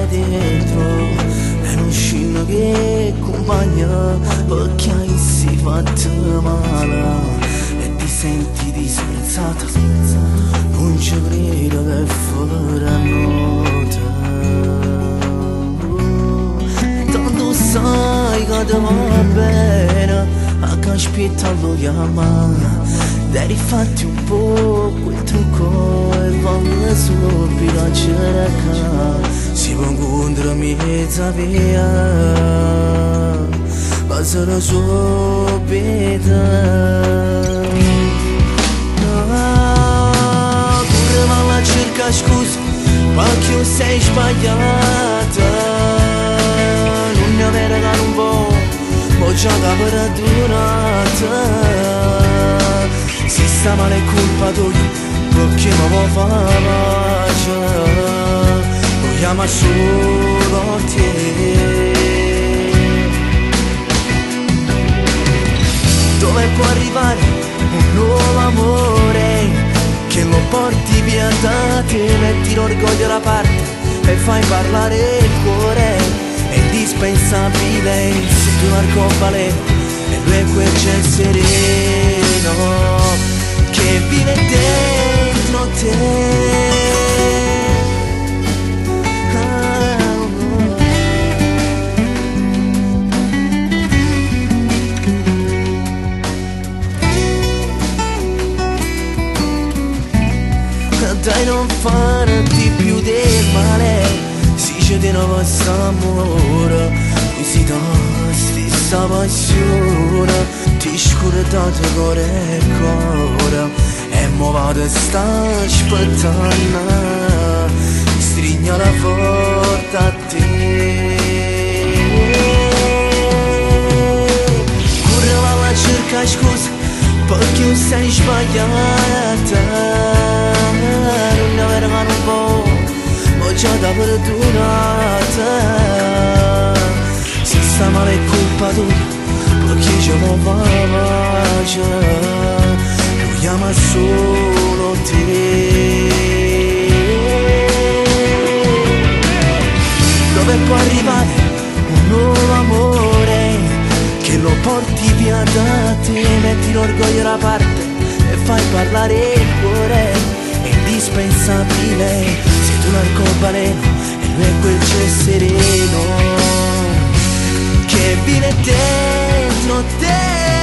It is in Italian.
dentro è un scino che compagna perché si fatta male e ti senti disprezzata, non ci credo che faranno tanto sai che ti va bene a che aspetta lo chiama devi fatti un po' quel trucco e vanno subito a cercare si può incontrare mezza via passano subito pure ma la cerca scusa perché sei sbagliata non ne avere da un po' ho già da durata si sta male è colpa tua perché mi vuoi fare pace lo chiama solo te dove può arrivare un nuovo amore che lo porti via da te metti l'orgoglio da parte e fai parlare il cuore è indispensabile se tu l'arcobaleno e lui è quel ciel sereno che vive dentro te dai non farti più del male si c'è di nuovo amore qui si dà stessa passione ti scordate cuore e cuore e mo vado sta aspettando strigna la porta a te curva alla cerca scusa perché sei sbagliata non ne avere mano un po' ho già da perdonata si sta male è colpa tua perché ci vuoi fare pace lo chiama solo te dove può arrivare un nuovo amore che lo porti via da te metti l'orgoglio da parte e fai parlare il cuore è indispensabile sei tu l'arcobaleno e lui è quel ciel sereno che vive dentro te